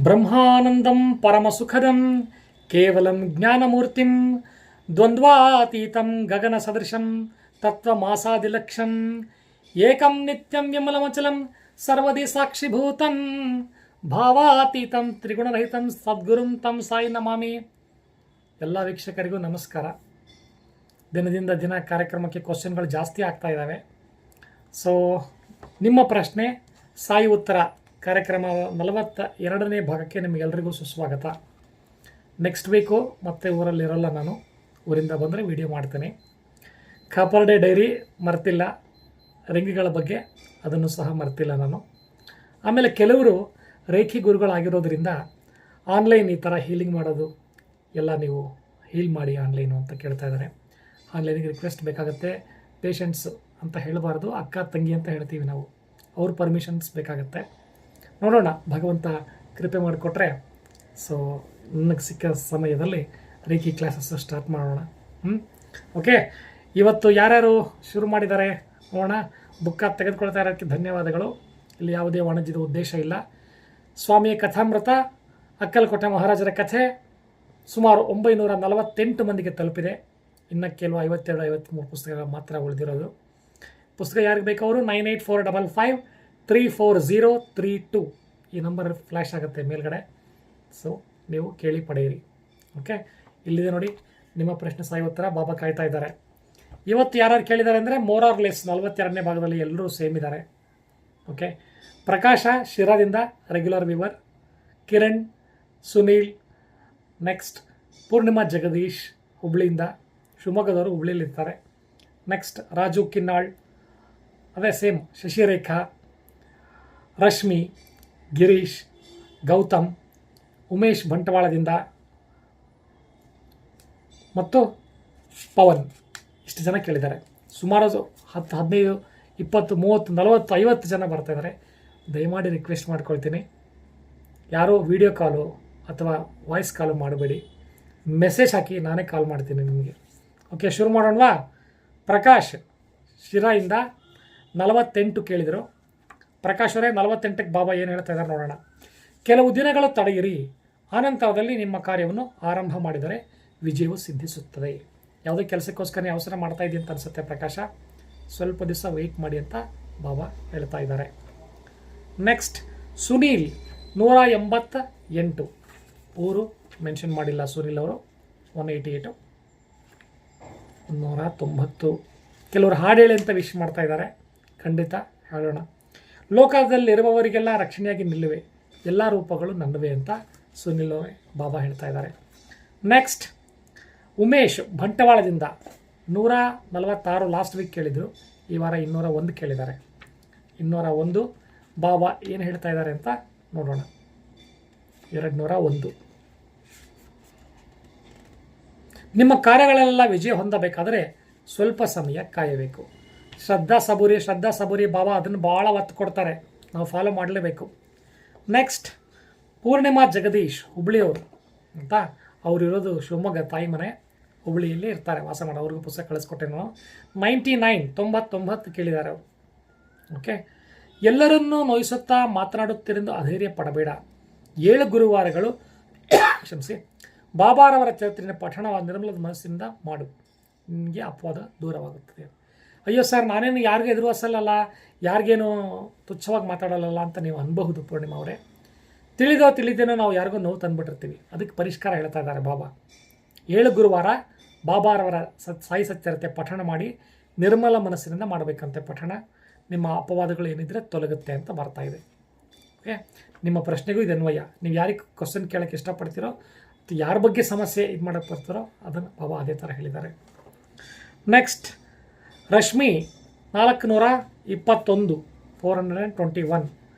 ಬ್ರಹ್ಮಾನಂದಂ ಪರಮಸುಖದಂ ಕೇವಲಂ ಜ್ಞಾನಮೂರ್ತಿಂ ದ್ವಂದ್ವಾತೀತಂ ಗಗನ ಸದೃಶಂ ತತ್ವಮಾಸಾದಿಲಕ್ಷಂ ಏಕಂ ನಿತ್ಯಂ ವಿಮಲಮಚಲಂ ಸರ್ವದಿ ಸಾಕ್ಷಿಭೂತಂ ಭಾವಾತೀತಂ ತ್ರಿಗುಣರಹಿತಂ ಸದ್ಗುರುಂ ತಂ ಸಾಯಿ ನಮಾಮಿ. ಎಲ್ಲ ವೀಕ್ಷಕರಿಗೂ ನಮಸ್ಕಾರ. ದಿನದಿಂದ ದಿನ ಕಾರ್ಯಕ್ರಮಕ್ಕೆ ಕ್ವಶನ್ಗಳು ಜಾಸ್ತಿ ಆಗ್ತಾ ಇದ್ದಾವೆ. ಸೊ ನಿಮ್ಮ ಪ್ರಶ್ನೆ ಸಾಯಿ ಉತ್ತರ ಕಾರ್ಯಕ್ರಮ 42ನೇ ಭಾಗಕ್ಕೆ ನಿಮಗೆಲ್ಲರಿಗೂ ಸುಸ್ವಾಗತ. ನೆಕ್ಸ್ಟ್ ವೀಕು ಮತ್ತೆ ಊರಲ್ಲಿರಲ್ಲ, ನಾನು ಊರಿಂದ ಬಂದರೆ ವಿಡಿಯೋ ಮಾಡ್ತೇನೆ. ಕಾಪರ್ ಡೇ ಡೈರಿ ಮರ್ತಿಲ್ಲ, ರಿಂಗ್ಗಳ ಬಗ್ಗೆ ಅದನ್ನು ಸಹ ಮರ್ತಿಲ್ಲ ನಾನು. ಆಮೇಲೆ ಕೆಲವರು ರೇಖಿ ಗುರುಗಳಾಗಿರೋದ್ರಿಂದ ಆನ್ಲೈನ್ ಈ ಥರ ಹೀಲಿಂಗ್ ಮಾಡೋದು ಎಲ್ಲ ನೀವು ಹೀಲ್ ಮಾಡಿ ಆನ್ಲೈನು ಅಂತ ಕೇಳ್ತಾ ಇದ್ದಾರೆ. ಆನ್ಲೈನಿಗೆ ರಿಕ್ವೆಸ್ಟ್ ಬೇಕಾಗುತ್ತೆ. ಪೇಷಂಟ್ಸ್ ಅಂತ ಹೇಳಬಾರ್ದು, ಅಕ್ಕ ತಂಗಿ ಅಂತ ಹೇಳ್ತೀವಿ ನಾವು. ಅವ್ರ ಪರ್ಮಿಷನ್ಸ್ ಬೇಕಾಗತ್ತೆ. ನೋಡೋಣ, ಭಗವಂತ ಕೃಪೆ ಮಾಡಿಕೊಟ್ರೆ ಸೊ ನನಗೆ ಸಿಕ್ಕ ಸಮಯದಲ್ಲಿ ರೇಖಿ ಕ್ಲಾಸಸ್ ಸ್ಟಾರ್ಟ್ ಮಾಡೋಣ. ಓಕೆ, ಇವತ್ತು ಯಾರ್ಯಾರು ಶುರು ಮಾಡಿದ್ದಾರೆ ನೋಡೋಣ. ಬುಕ್ಕ ತೆಗೆದುಕೊಳ್ತಾ ಇರೋಕ್ಕೆ ಧನ್ಯವಾದಗಳು. ಇಲ್ಲಿ ಯಾವುದೇ ವಾಣಿಜ್ಯದ ಉದ್ದೇಶ ಇಲ್ಲ. ಸ್ವಾಮಿಯ ಕಥಾಮೃತ ಅಕ್ಕಲಕೋಟೆ ಮಹಾರಾಜರ ಕಥೆ ಸುಮಾರು 948 ಮಂದಿಗೆ ತಲುಪಿದೆ. ಇನ್ನು ಕೆಲವು 52-53 ಪುಸ್ತಕಗಳು ಮಾತ್ರ ಉಳಿದಿರೋದು. ಪುಸ್ತಕ ಯಾರಿಗೆ ಬೇಕು ಅವರು 9845534032 ಈ ನಂಬರ್ ಫ್ಲ್ಯಾಶ್ ಆಗುತ್ತೆ ಮೇಲ್ಗಡೆ. ಸೊ ನೀವು ಕೇಳಿ ಪಡೆಯಿರಿ. ಓಕೆ, ಇಲ್ಲಿದೆ ನೋಡಿ ನಿಮ್ಮ ಪ್ರಶ್ನೆ ಸಾಯಿ ಉತ್ತರ. ಬಾಬಾ ಕಾಯ್ತಾ ಇದ್ದಾರೆ. ಇವತ್ತು ಯಾರು ಕೇಳಿದ್ದಾರೆ ಅಂದರೆ ಮೋರ್ ಆರ್ ಲೆಸ್ 42ನೇ ಭಾಗದಲ್ಲಿ ಎಲ್ಲರೂ ಸೇಮ್ ಇದ್ದಾರೆ. ಓಕೆ, ಪ್ರಕಾಶ ಶಿರಾದಿಂದ regular viewer, Kiran, Sunil, next Poornima Jagadish ಹುಬ್ಳಿಯಿಂದ, ಶಿವಮೊಗ್ಗದವರು ಹುಬ್ಳಿಲಿರ್ತಾರೆ. ನೆಕ್ಸ್ಟ್ ರಾಜು ಕಿನ್ನಾಳ್, ಅದೇ ಸೇಮ್, ಶಶಿರೇಖಾ, ರಶ್ಮಿ, ಗಿರೀಶ್, ಗೌತಮ್, ಉಮೇಶ್ ಬಂಟ್ವಾಳದಿಂದ ಮತ್ತು ಪವನ್, ಇಷ್ಟು ಜನ ಕೇಳಿದ್ದಾರೆ. ಸುಮಾರು 10, 15, 20, 30, 40, 50 ಜನ ಬರ್ತಾಯಿದ್ದಾರೆ. ದಯಮಾಡಿ ರಿಕ್ವೆಸ್ಟ್ ಮಾಡ್ಕೊಳ್ತೀನಿ, ಯಾರೋ ವಿಡಿಯೋ ಕಾಲು ಅಥವಾ ವಾಯ್ಸ್ ಕಾಲು ಮಾಡಬೇಡಿ. ಮೆಸೇಜ್ ಹಾಕಿ, ನಾನೇ ಕಾಲ್ ಮಾಡ್ತೀನಿ ನಿಮಗೆ. ಓಕೆ, ಶುರು ಮಾಡೋಣವಾ? ಪ್ರಕಾಶ್ ಶಿರಾಯಿಂದ 48 ಕೇಳಿದರು. ಪ್ರಕಾಶ್ ಅವರೇ, 48ಕ್ಕೆ ಬಾಬಾ ಏನು ಹೇಳ್ತಾ ಇದ್ದಾರೆ ನೋಡೋಣ. ಕೆಲವು ದಿನಗಳು ತಡೆಯಿರಿ, ಆನಂತರದಲ್ಲಿ ನಿಮ್ಮ ಕಾರ್ಯವನ್ನು ಆರಂಭ ಮಾಡಿದರೆ ವಿಜಯವು ಸಿದ್ಧಿಸುತ್ತದೆ. ಯಾವುದೇ ಕೆಲಸಕ್ಕೋಸ್ಕರ ಅವಸರ ಮಾಡ್ತಾ ಇದ್ದೀನಿ ಅಂತ ಅನಿಸುತ್ತೆ ಪ್ರಕಾಶ. ಸ್ವಲ್ಪ ದಿವಸ ವೆಯ್ಟ್ ಮಾಡಿ ಅಂತ ಬಾಬಾ ಹೇಳ್ತಾ ಇದ್ದಾರೆ. ನೆಕ್ಸ್ಟ್ ಸುನೀಲ್ 188, ಊರು ಮೆನ್ಷನ್ ಮಾಡಿಲ್ಲ ಸುನೀಲ್ ಅವರು. 188, 190. ಕೆಲವರು ಹಾಡು ಹೇಳಿ ಅಂತ ವಿಶ್ ಮಾಡ್ತಾ ಇದ್ದಾರೆ. ಖಂಡಿತ ಹೇಳೋಣ. ಲೋಕದಲ್ಲಿರುವವರಿಗೆಲ್ಲ ರಕ್ಷಣೆಯಾಗಿ ನಿಲ್ಲುವೆ, ಎಲ್ಲ ರೂಪಗಳು ನನ್ನವೇ ಅಂತ ಸುನಿಲ್ ಅವರೇ ಬಾಬಾ ಹೇಳ್ತಾ ಇದ್ದಾರೆ. ನೆಕ್ಸ್ಟ್ ಉಮೇಶ್ ಬಂಟ್ವಾಳದಿಂದ 146 ಲಾಸ್ಟ್ ವೀಕ್ ಕೇಳಿದರು. ಈ ವಾರ 201 ಕೇಳಿದ್ದಾರೆ. 201 ಬಾಬಾ ಏನು ಹೇಳ್ತಾ ಇದ್ದಾರೆ ಅಂತ ನೋಡೋಣ. 201. ನಿಮ್ಮ ಕಾರ್ಯಗಳೆಲ್ಲ ವಿಜಯ ಹೊಂದಬೇಕಾದರೆ ಸ್ವಲ್ಪ ಸಮಯ ಕಾಯಬೇಕು. ಶ್ರದ್ಧಾ ಸಬೂರಿ ಬಾಬಾ ಅದನ್ನು ಭಾಳ ಒತ್ತು ಕೊಡ್ತಾರೆ, ನಾವು ಫಾಲೋ ಮಾಡಲೇಬೇಕು. ನೆಕ್ಸ್ಟ್ ಪೂರ್ಣಿಮಾ ಜಗದೀಶ್ ಹುಬ್ಳಿಯವರು ಅಂತ, ಅವ್ರು ಇರೋದು ಶಿವಮೊಗ್ಗ, ತಾಯಿ ಮನೆ ಹುಬ್ಳಿಯಲ್ಲಿ ಇರ್ತಾರೆ, ವಾಸ ಮಾಡೋ. ಅವ್ರಿಗೂ ಪುಸ್ತಕ ಕಳಿಸ್ಕೊಟ್ಟೆ ನಾನು. 99 ಕೇಳಿದ್ದಾರೆ ಅವರು. ಓಕೆ, ಎಲ್ಲರನ್ನೂ ನೋಯಿಸುತ್ತಾ ಮಾತನಾಡುತ್ತಿರೆಂದು ಅಧೈರ್ಯ ಪಡಬೇಡ. 7 ಗುರುವಾರಗಳು ಕ್ಷಮಿಸಿ ಬಾಬಾರವರ ಚರಿತ್ರೆಯ ಪಠಣವಾದ ನಿರ್ಮಲ ಮನಸ್ಸಿಂದ ಮಾಡು, ನಿಮಗೆ ಅಪವಾದ ದೂರವಾಗುತ್ತದೆ. ಅಯ್ಯೋ ಸರ್, ನಾನೇನು ಯಾರಿಗೂ ಎದುರುವಸಲ್ಲ, ಯಾರಿಗೇನು ತುಚ್ಛವಾಗಿ ಮಾತಾಡೋಲ್ಲ ಅಂತ ನೀವು ಅನ್ಬಹುದು ಪೂರ್ಣಿಮಾ ಅವರೇ. ತಿಳಿದೇನೋ ನಾವು ಯಾರಿಗೂ ನೋವು ತಂದುಬಿಟ್ಟಿರ್ತೀವಿ. ಅದಕ್ಕೆ ಪರಿಷ್ಕಾರ ಹೇಳ್ತಾ ಇದ್ದಾರೆ ಬಾಬಾ. 7 ಗುರುವಾರ ಬಾಬಾರವರ ಸಾಯಿ ಸಚ್ಚರಿತೆ ಪಠಣ ಮಾಡಿ ನಿರ್ಮಲ ಮನಸ್ಸಿನಿಂದ ಮಾಡಬೇಕಂತೆ ಪಠಣ. ನಿಮ್ಮ ಅಪವಾದಗಳು ಏನಿದ್ರೆ ತೊಲಗುತ್ತೆ ಅಂತ ಬರ್ತಾ ಇದೆ. ಓಕೆ, ನಿಮ್ಮ ಪ್ರಶ್ನೆಗೂ ಇದು ಅನ್ವಯ. ನೀವು ಯಾರಿಗೆ ಕ್ವಶನ್ ಕೇಳೋಕ್ಕೆ ಇಷ್ಟಪಡ್ತೀರೋ, ಯಾರ ಬಗ್ಗೆ ಸಮಸ್ಯೆ ಇದು ಮಾಡೋಕ್ಕೆ ಬರ್ತಾರೋ ಅದನ್ನು ಬಾಬಾ ಅದೇ ಥರ ಹೇಳಿದ್ದಾರೆ. ನೆಕ್ಸ್ಟ್ ರಶ್ಮಿ 421, 421.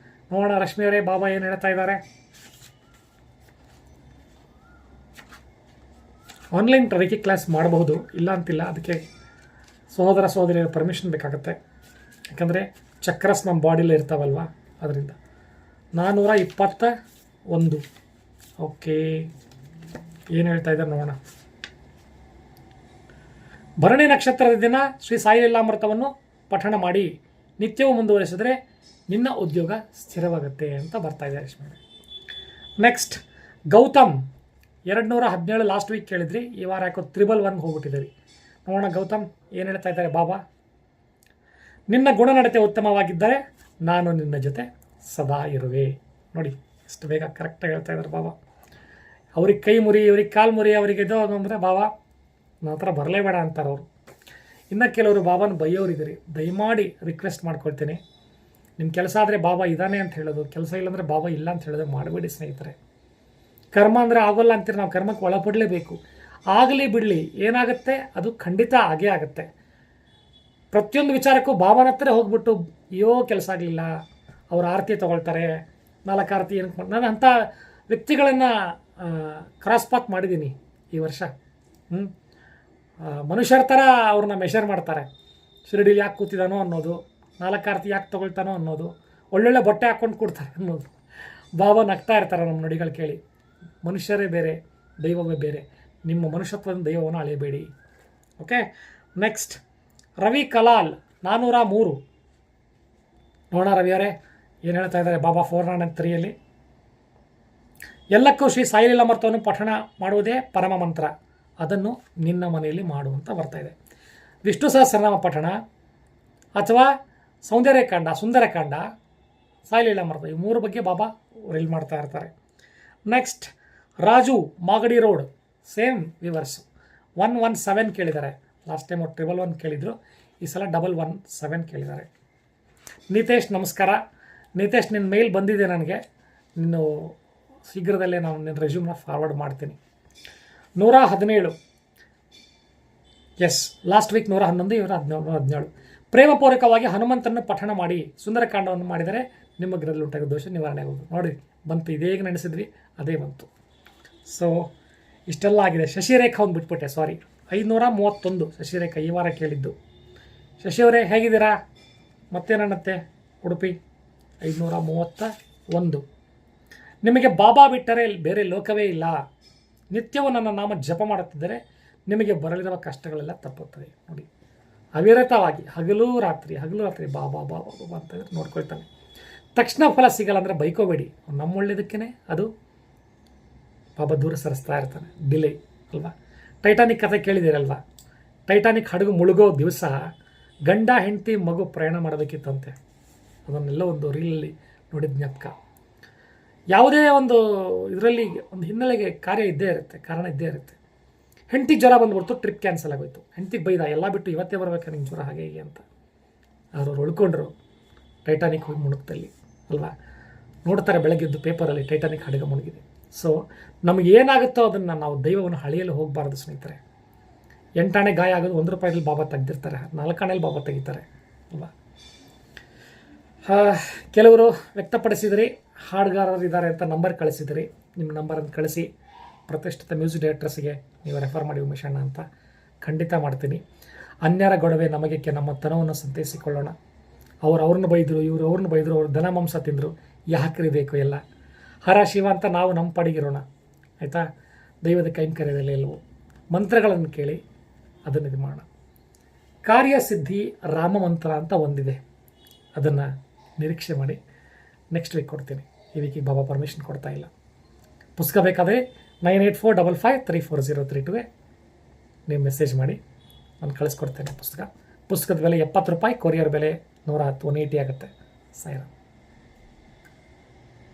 ನೋಡೋಣ ರಶ್ಮಿ ಅವರೇ ಬಾಬಾ ಏನು ಹೇಳ್ತಾ ಇದ್ದಾರೆ. ಆನ್ಲೈನ್ ರೇಖಿ ಕ್ಲಾಸ್ ಮಾಡಬಹುದು, ಇಲ್ಲ ಅಂತಿಲ್ಲ. ಅದಕ್ಕೆ ಸಹೋದರ ಸಹೋದರಿಯರ ಪರ್ಮಿಷನ್ ಬೇಕಾಗುತ್ತೆ. ಯಾಕಂದರೆ ಚಕ್ರಸ್ ನಮ್ಮ ಬಾಡಿಲೇ ಇರ್ತಾವಲ್ವ, ಅದರಿಂದ. 421. ಓಕೆ, ಏನು ಹೇಳ್ತಾ ಇದ್ದಾರೆ ನೋಡೋಣ. ಭರಣಿ ನಕ್ಷತ್ರದ ದಿನ ಶ್ರೀ ಸಾಯಿ ಲೀಲಾಮೃತವನ್ನು ಪಠಣ ಮಾಡಿ ನಿತ್ಯವೂ ಮುಂದುವರಿಸಿದ್ರೆ ನಿನ್ನ ಉದ್ಯೋಗ ಸ್ಥಿರವಾಗುತ್ತೆ ಅಂತ ಬರ್ತಾ ಇದೆ Rashmi. Next Gautam 217 last week ಕೇಳಿದ್ರಿ, ಈ ವಾರ ಯಾಕೋ 111 ಹೋಗ್ಬಿಟ್ಟಿದ್ದೀರಿ. ನೋಡೋಣ ಗೌತಮ್ ಏನು ಹೇಳ್ತಾ ಇದ್ದಾರೆ ಬಾಬಾ. ನಿನ್ನ ಗುಣನಡತೆ ಉತ್ತಮವಾಗಿದ್ದರೆ ನಾನು ನಿನ್ನ ಜೊತೆ ಸದಾ ಇರುವೆ. ನೋಡಿ ಎಷ್ಟು ಬೇಗ ಕರೆಕ್ಟಾಗಿ ಹೇಳ್ತಾ ಇದ್ದಾರೆ ಬಾಬಾ. ಅವ್ರಿಗೆ ಕೈ ಮುರಿ, ಇವ್ರಿಗೆ ಕಾಲು ಮುರಿ, ಅವರಿಗೆ ಇದು ಅಂದರೆ ಬಾಬಾ ನನ್ನ ಹತ್ರ ಬರಲೇಬೇಡ ಅಂತಾರೆ ಅವರು. ಇನ್ನು ಕೆಲವರು ಬಾಬಾನ ಬೈಯೋರಿದ್ದೀರಿ, ದಯಮಾಡಿ ರಿಕ್ವೆಸ್ಟ್ ಮಾಡ್ಕೊಳ್ತೀನಿ, ನಿಮ್ಮ ಕೆಲಸ ಆದರೆ ಬಾಬಾ ಇದ್ದಾನೆ ಅಂತ ಹೇಳೋದು, ಕೆಲಸ ಇಲ್ಲಾಂದರೆ ಬಾಬಾ ಇಲ್ಲ ಅಂತ ಹೇಳೋದು ಮಾಡಬೇಡಿ ಸ್ನೇಹಿತರೆ. ಕರ್ಮ ಅಂದರೆ ಆಗೋಲ್ಲ ಅಂತೀರಿ, ನಾವು ಕರ್ಮಕ್ಕೆ ಒಳಪಡಲೇಬೇಕು. ಆಗಲಿ ಬಿಡಲಿ ಏನಾಗುತ್ತೆ ಅದು ಖಂಡಿತ ಆಗೇ ಆಗುತ್ತೆ. ಪ್ರತಿಯೊಂದು ವಿಚಾರಕ್ಕೂ ಬಾಬಾನ ಹತ್ರ ಹೋಗ್ಬಿಟ್ಟು ಅಯ್ಯೋ ಕೆಲಸ ಆಗಲಿಲ್ಲ, ಅವ್ರು ಆರತಿ ತೊಗೊಳ್ತಾರೆ, 4 ಆರತಿ ಏನಕ್ಕೆ ನಾನು ಅಂಥ ವ್ಯಕ್ತಿಗಳನ್ನು ಕ್ರಾಸ್ ಪಾತ್ ಮಾಡಿದ್ದೀನಿ ಈ ವರ್ಷ. ಮನುಷ್ಯರ ಥರ ಅವ್ರನ್ನ ಮೆಷರ್ ಮಾಡ್ತಾರೆ. ಶಿರಡಿಲಿ ಯಾಕೆ ಕೂತಿದ್ದಾನೋ ಅನ್ನೋದು, 4 ಆರತಿ ಯಾಕೆ ತೊಗೊಳ್ತಾನೋ ಅನ್ನೋದು, ಒಳ್ಳೊಳ್ಳೆ ಬಟ್ಟೆ ಹಾಕ್ಕೊಂಡು ಕೊಡ್ತಾರೆ ಅನ್ನೋದು. ಬಾಬಾ ನಗ್ತಾ ಇರ್ತಾರೆ ನಮ್ಮ ನುಡಿಗಳು ಕೇಳಿ. ಮನುಷ್ಯರೇ ಬೇರೆ, ದೈವವೇ ಬೇರೆ. ನಿಮ್ಮ ಮನುಷ್ಯತ್ವದ ದೈವವನ್ನು ಅಳೆಯಬೇಡಿ. Okay, next Ravi Kalal 403. ನೋಡೋಣ ರವಿಯವರೇ ಏನು ಹೇಳ್ತಾ ಇದ್ದಾರೆ ಬಾಬಾ 493ಯಲ್ಲಿ. ಎಲ್ಲಕ್ಕೂ ಶ್ರೀ ಸಾಯಿಲೀಲಾ ಅಮೃತವನ್ನು ಪಠಣ ಮಾಡುವುದೇ ಪರಮ ಮಂತ್ರ, ಅದನ್ನು ನಿನ್ನ ಮನೆಯಲ್ಲಿ ಮಾಡುವಂತ ಬರ್ತಾ ಇದೆ. ವಿಷ್ಣು ಸಹಸ್ರನಾಮ ಪಠಣ ಅಥವಾ ಸುಂದರಕಾಂಡ, ಸಾಯಿಲೀಲಾ ಅಮೃತ, ಈ 3 ಬಗ್ಗೆ ಬಾಬಾ ರೀಲ್ ಮಾಡ್ತಾ ಇರ್ತಾರೆ. Next Raju Magadi road, same viewers 117 ಕೇಳಿದ್ದಾರೆ. ಲಾಸ್ಟ್ ಟೈಮ್ 111 ಕೇಳಿದರು, ಈ ಸಲ 117 ಕೇಳಿದ್ದಾರೆ. ನಿತೇಶ್ ನಮಸ್ಕಾರ. ನಿತೇಶ್ ನಿನ್ನ ಮೇಲ್ ಬಂದಿದೆ ನನಗೆ, ನೀನು ಶೀಘ್ರದಲ್ಲೇ ನಾನು ನಿನ್ನ ರೆಸ್ಯೂಮ್ನ ಫಾರ್ವರ್ಡ್ ಮಾಡ್ತೀನಿ. 117, ಎಸ್ ಲಾಸ್ಟ್ ವೀಕ್ 111, ಇವರು 17. ಪ್ರೇಮಪೂರ್ವಕವಾಗಿ ಹನುಮಂತನನ್ನು ಪಠಣ ಮಾಡಿ ಸುಂದರಕಾಂಡವನ್ನು ಮಾಡಿದರೆ ನಿಮ್ಮ ಗೃಹದಲ್ಲಿ ಉಂಟಾಗೋ ದೋಷ ನಿವಾರಣೆ ಆಗೋದು. ನೋಡಿ ಬಂತು, ಇದೇಗ ನೆನೆಸಿದ್ವಿ ಅದೇ ಬಂತು. ಸೊ ಇಷ್ಟೆಲ್ಲ ಆಗಿದೆ. ಶಶಿರೇಖಾ ಒಂದು ಬಿಟ್ಬಿಟ್ಟೆ, ಸಾರಿ. 531 ಶಶಿರೇಖಾ ಈ ವಾರ ಕೇಳಿದ್ದು. ಶಶಿಯವರೇ ಹೇಗಿದ್ದೀರಾ? ಮತ್ತೇನನ್ನತ್ತೆ ಉಡುಪಿ 531. ನಿಮಗೆ ಬಾಬಾ ಬಿಟ್ಟರೆ ಬೇರೆ ಲೋಕವೇ ಇಲ್ಲ. ನಿತ್ಯವೂ ನನ್ನ ನಾಮ ಜಪ ಮಾಡುತ್ತಿದ್ದರೆ ನಿಮಗೆ ಬರಲಿರುವ ಕಷ್ಟಗಳೆಲ್ಲ ತಪ್ಪುತ್ತದೆ. ನೋಡಿ ಅವಿರತವಾಗಿ ಹಗಲು ರಾತ್ರಿ ಬಾಬಾ ಬಾಬಾ ಬಾಬಾ ಅಂತ ನೋಡ್ಕೊಳ್ತಾನೆ. ತಕ್ಷಣ ಫಲ ಸಿಗಲ್ಲ ಅಂದರೆ ಬೈಕೋಬೇಡಿ, ನಮ್ಮ ಒಳ್ಳೇದಕ್ಕೇ ಅದು ಬಾಬಾ ದೂರ ಸರಿಸ್ತಾ ಇರ್ತಾನೆ. ಡಿಲೇ ಅಲ್ವಾ? ಟೈಟಾನಿಕ್ ಕಥೆ ಕೇಳಿದ್ದೀರಲ್ವಾ? ಟೈಟಾನಿಕ್ ಹಡಗು ಮುಳುಗೋ ದಿವಸ ಗಂಡ ಹೆಂಡತಿ ಮಗು ಪ್ರಯಾಣ ಮಾಡಬೇಕಿತ್ತಂತೆ. ಅದನ್ನೆಲ್ಲ ಒಂದು ರೀಲಲ್ಲಿ ನೋಡಿದ ಜ್ಞಾಪಕ. ಯಾವುದೇ ಒಂದು ಇದರಲ್ಲಿ ಒಂದು ಹಿನ್ನೆಲೆಗೆ ಕಾರಣ ಇದ್ದೇ ಇರುತ್ತೆ. ಹೆಂಡತಿ ಜ್ವರ ಬಂದ್ಬಿಡ್ತು, ಟ್ರಿಪ್ ಕ್ಯಾನ್ಸಲ್ ಆಗೋಯ್ತು. ಹೆಂಡತಿಗೆ ಬೈದ, ಎಲ್ಲ ಬಿಟ್ಟು ಇವತ್ತೇ ಬರ್ಬೇಕಾ ನಿಂಗೆ ಜ್ವರ ಹಾಗೆ ಹೀಗೆ ಅಂತ. ಅವ್ರು ಉಳ್ಕೊಂಡ್ರು ಟೈಟಾನಿಕ್ ಹೋಗಿ ಮುಳುಗ್ತಲ್ಲಿ ಅಲ್ವಾ? ನೋಡ್ತಾರೆ ಬೆಳಗ್ಗೆದ್ದು ಪೇಪರಲ್ಲಿ ಟೈಟಾನಿಕ್ ಹಡಗು ಮುಳುಗಿದೆ. ಸೊ ನಮಗೇನಾಗುತ್ತೋ ಅದನ್ನು ನಾವು ದೈವವನ್ನು ಹಳೆಯಲು ಹೋಗಬಾರ್ದು ಸ್ನೇಹಿತರೆ. 8 ಆಣೆ ಗಾಯ ಆಗೋದು 1 ರೂಪಾಯಿದಲ್ಲಿ ಬಾಬಾ ತೆಗೆದಿರ್ತಾರೆ, 4 ಆಣೆಯಲ್ಲಿ ಬಾಬಾ ತೆಗಿತಾರೆ ಅಲ್ವಾ? ಕೆಲವರು ವ್ಯಕ್ತಪಡಿಸಿದ್ರಿ, ಹಾಡುಗಾರರಿದ್ದಾರೆ ಅಂತ ನಂಬರ್ ಕಳಿಸಿದ್ರಿ. ನಿಮ್ಮ ನಂಬರನ್ನು ಕಳಿಸಿ ಪ್ರತಿಷ್ಠಿತ ಮ್ಯೂಸಿಕ್ ಡೈರೆಕ್ಟರ್ಸ್ಗೆ ನೀವು ರೆಫರ್ ಮಾಡಿ ಉಮೇಶ್ ಅಣ್ಣ ಅಂತ. ಖಂಡಿತ ಮಾಡ್ತೀನಿ. ಅನ್ಯರ ಗೊಡವೆ ನಮಗೇಕೆ, ನಮ್ಮ ತನವನ್ನು ಸಂತೈಸಿಕೊಳ್ಳೋಣ. ಅವ್ರನ್ನ ಬೈದರು, ಅವ್ರನ್ನ ಬೈದರು, ಅವ್ರು ದನ ಮಾಂಸ ತಿಂದರು, ಯಾಕ್ರಿ ಬೇಕು ಎಲ್ಲ. ಹರ ಶಿವ ಅಂತ ನಾವು ನಮ್ಮ ಪಡಿಗಿರೋಣ ಆಯಿತಾ? ದೈವದ ಕೈಂಕರ್ಯದಲ್ಲಿ ಎಲ್ಲವೂ ಮಂತ್ರಗಳನ್ನು ಕೇಳಿ ಅದನ್ನು ಇದು ಮಾಡೋಣ. ಕಾರ್ಯಸಿದ್ಧಿ ರಾಮ ಮಂತ್ರ ಅಂತ ಒಂದಿದೆ, ಅದನ್ನು ನಿರೀಕ್ಷೆ ಮಾಡಿ. ನೆಕ್ಸ್ಟ್ ವೀಕ್ ಕೊಡ್ತೀನಿ. ಈ ವೀಕಿಗೆ ಬಾಬಾ ಪರ್ಮಿಷನ್ ಕೊಡ್ತಾ ಇಲ್ಲ. ಪುಸ್ತಕ ಬೇಕಾದರೆ 9845534032ಗೆ ನೀವು ಮೆಸೇಜ್ ಮಾಡಿ, ನಾನು ಕಳಿಸ್ಕೊಡ್ತೇನೆ. ಪುಸ್ತಕದ ಬೆಲೆ 70 ರೂಪಾಯಿ, ಕೊರಿಯರ್ ಬೆಲೆ 110, 180 ಆಗುತ್ತೆ. ಸಾಯಿರಾಮ್.